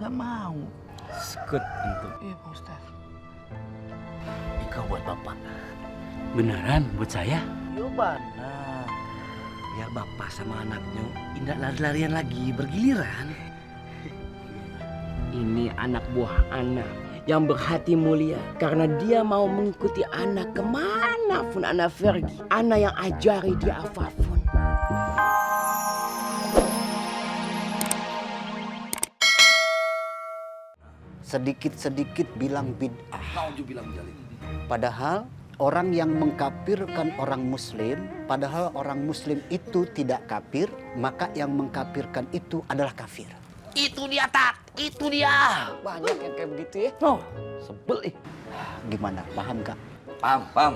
kagak mau. Sekut untuk. Iya Pak Ustaz. Ika buat bapak. Beneran buat saya? Yo benar. Biar bapak sama anaknya tidak lari-larian lagi, bergiliran. Ini anak buah anak yang berhati mulia karena dia mau mengikuti anak kemanapun anak pergi. Anak yang ajari dia apapun. Sedikit-sedikit bilang bid'ah. Nauzubillah min dzalik. Padahal orang yang mengkafirkan orang muslim, padahal orang muslim itu tidak kafir, maka yang mengkafirkan itu adalah kafir. Itu dia, Tat. Itu dia. Banyak yang kayak begitu ya. Oh, sebel ih. Gimana? Paham Kak? Paham.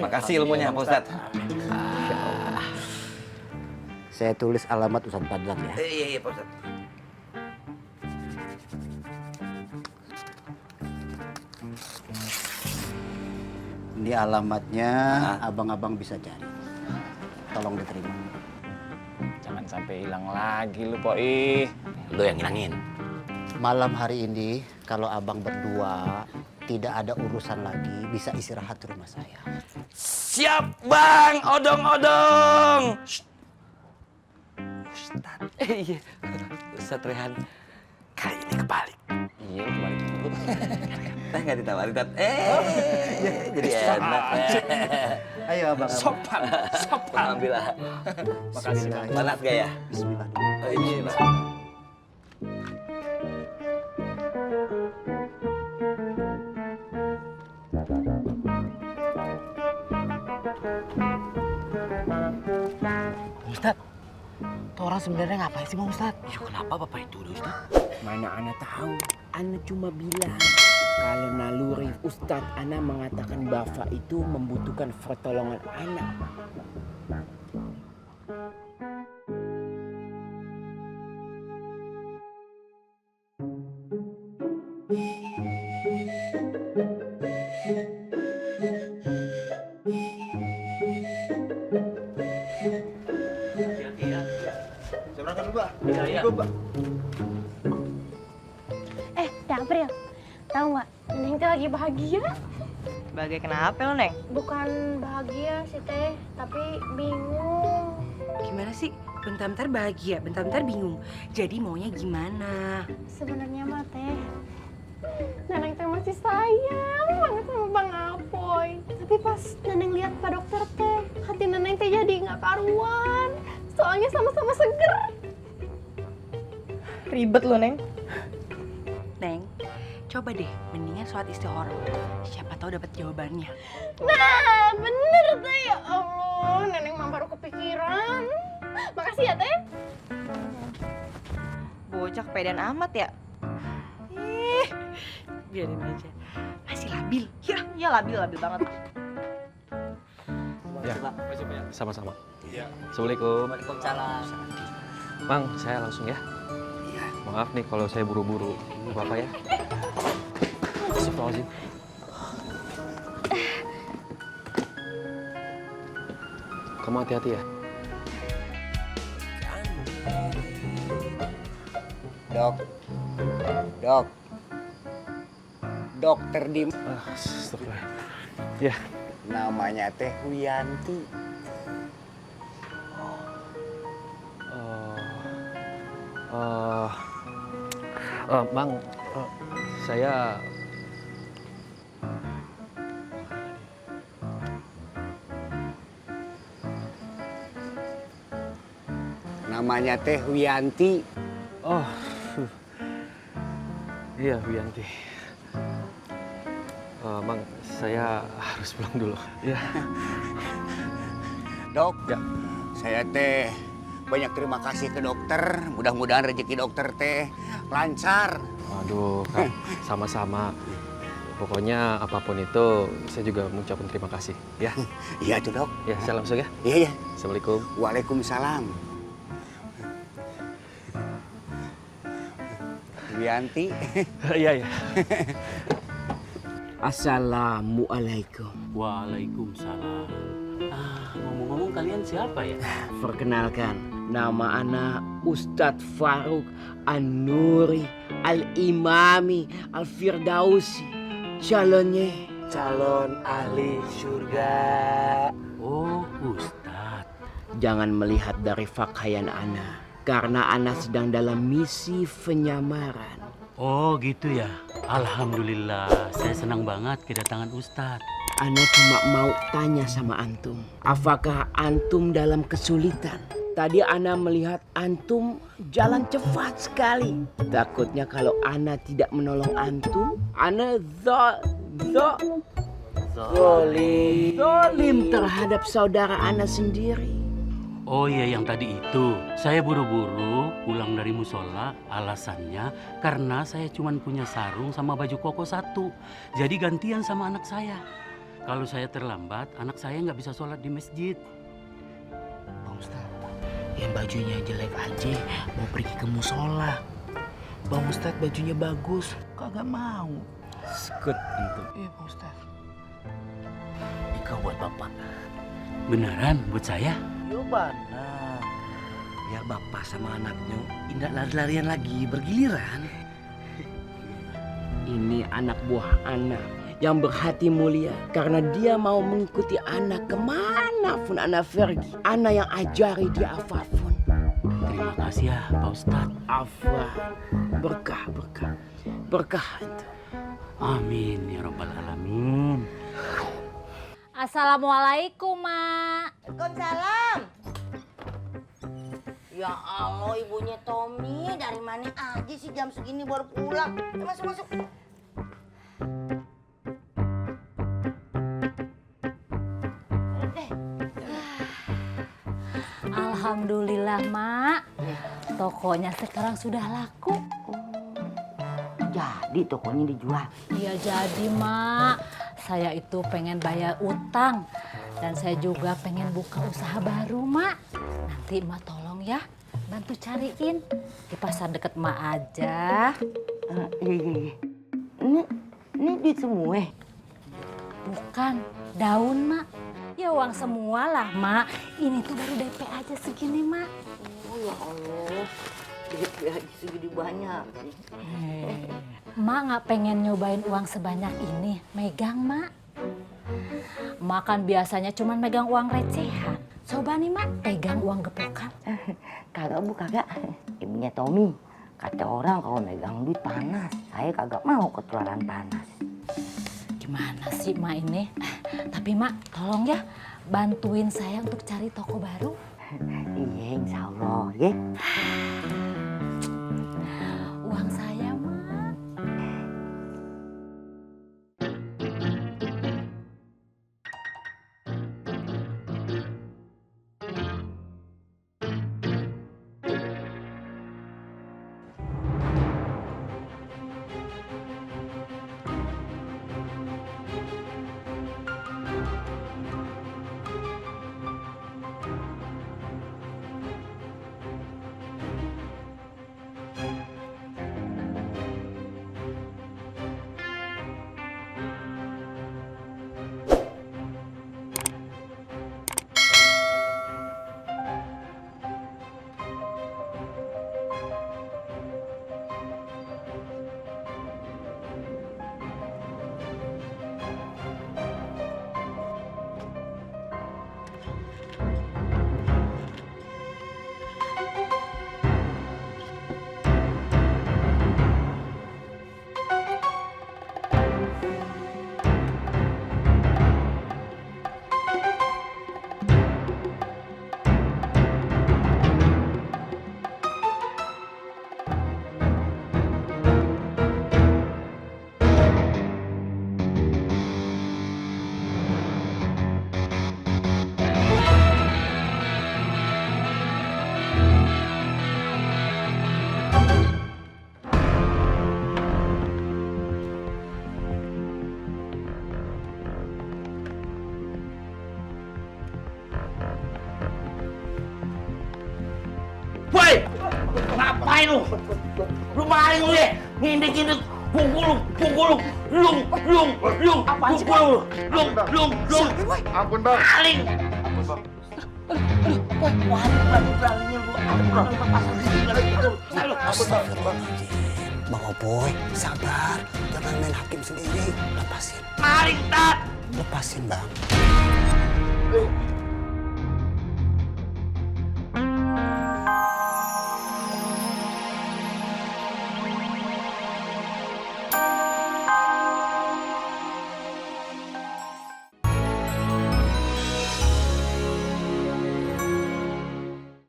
Makasih ilmunya, Pak Ustadz. Saya tulis alamat Ustadz Fadlan ya. Iya, Pak Ustadz. Ini alamatnya, abang-abang bisa cari. Tolong diterima. Jangan sampai hilang lagi lu, Poi. Lu yang ngilangin. Malam hari ini, kalau abang berdua tidak ada urusan lagi, bisa istirahat di rumah saya. Siap, Bang. Odong-odong. Ustaz. Iya. Ustaz Rehan. Kali ini kebalik. Iya, kembali dulu. Teh nggak ditawari, Tat. Jadi enak. Ayo abang. Sopan. Alhamdulillah. Makasih, Bismillah. Panas gak ya? Bismillah dulu. Oh, iya, Pak. Ustaz, tuh orang sebenarnya ngapain sih Bang Ustaz? Ya kenapa bapak itu Ustaz? Mana anak tahu? Anak cuma bilang kalau naluri Ustadz anak mengatakan bapak itu membutuhkan pertolongan anak. April, tahu nggak? Neng teh lagi bahagia. Bahagia kenapa lo, Neng? Bukan bahagia sih teh, tapi bingung. Gimana sih? Bentar-bentar bahagia, bentar-bentar bingung. Jadi maunya gimana? Sebenarnya mah teh, Neneng teh masih sayang banget sama Bang Apoy. Tapi pas Neneng lihat Pak Dokter teh, hati Neneng teh jadi nggak karuan. Soalnya sama-sama seger. Ribet lo, Neng. Neng, coba deh mendingan sholat istikharah. Siapa tahu dapat jawabannya. Nah, bener teh, ya Allah. Neneng mah baru kepikiran. Makasih ya teh. Bocah kepedean amat ya. Biarin aja. Masih labil. Ya labil banget. Ya, sama-sama. Iya. Assalamualaikum. Waalaikumsalam. Bang, saya langsung ya. Iya. Maaf nih kalau saya buru-buru. Bapak ya. Astagfirullahaladzim. Kamu hati-hati ya. Dok. Dokter Dim. Astagfirullah. Ya. Namanya teh Wiyanti. Bang, saya Namanya teh Wiyanti. Oh, iya Wiyanti. Bang, saya harus pulang dulu. Ya. Dok, Ya. saya teh banyak terima kasih ke dokter. Mudah-mudahan rezeki dokter teh lancar. Aduh, Kak, sama-sama. Pokoknya apapun itu, saya juga mengucapkan terima kasih. Ya, Iya tuh dok. ya, saya langsung ya. Iya ya. Assalamualaikum. Waalaikumsalam. Wiyanti. Iya, ya. Assalamualaikum. Waalaikumsalam. Ngomong-ngomong kalian siapa ya? Perkenalkan, nama anak Ustadz Faruk An-Nuri Al-Imami Al-Firdausi, calon ahli surga. Oh, Ustadz. Jangan melihat dari pakaian ana, karena ana sedang dalam misi penyamaran. Oh, gitu ya. Alhamdulillah, saya senang banget kedatangan Ustadz. Ana cuma mau tanya sama antum, apakah antum dalam kesulitan? Tadi ana melihat antum jalan cepat sekali. Takutnya kalau ana tidak menolong antum, ana zolim terhadap saudara ana sendiri. Oh iya, yang tadi itu. Saya buru-buru pulang dari musola. Alasannya karena saya cuma punya sarung sama baju koko satu. Jadi gantian sama anak saya. Kalau saya terlambat, anak saya nggak bisa sholat di masjid. Bang Ustadz, yang bajunya jelek aja mau pergi ke musola. Bang Ustadz bajunya bagus, kagak mau. Sekut antum. Iya Bang Ustadz. Ika buat bapak. Beneran buat saya? Yo mana? Biar bapak sama anaknya tidak lari-larian lagi, bergiliran. Ini anak buah anak yang berhati mulia karena dia mau mengikuti anak kemana pun anak pergi. Anak yang ajari dia apapun. Terima kasih ya Pak Ustadz. Afwa, berkah itu. Amin ya Rabbal Alamin. Assalamualaikum, Mak. Waalaikumsalam. Ya Allah, ibunya Tommy dari mana aja sih jam segini baru pulang? Masuk. Alhamdulillah, Mak. Tokonya sekarang sudah laku. Jadi tokonya dijual? Iya jadi, Mak. Saya itu pengen bayar utang. Dan saya juga pengen buka usaha baru, Mak. Nanti Mak tolong ya, bantu cariin. Di pasar deket Mak aja. Iya. Ini duit semua? Bukan, daun, Mak. Ya uang semua lah, Mak. Ini tuh baru DP aja segini, Mak. Oh ya Allah, DP aja segini banyak sih. Mak nggak pengen nyobain uang sebanyak ini, megang, Mak. Mak kan biasanya cuma megang uang recehan. Coba nih, Mak, pegang uang gepokan. Kagak Bu, kagak. Ibunya Tommy. Kata orang kalau megang duit panas. Saya kagak mau ketularan panas. Gimana sih, Mak ini? Tapi, Mak, tolong ya bantuin saya untuk cari toko baru. Iya, insya Allah, ya. Uang saya, Mak. Ngapain lu? Lu maling lu ya? Ngindek-ngindek pukul lu. Apaan sih, Lung? Ampun, Bang. Maling. Beraninya lu. Ada pasang di sini. Ampun, Bang. Bang Opoy, sabar. Jangan main hakim sendiri. Lepasin. Maling, Tat! Lepasin, Bang.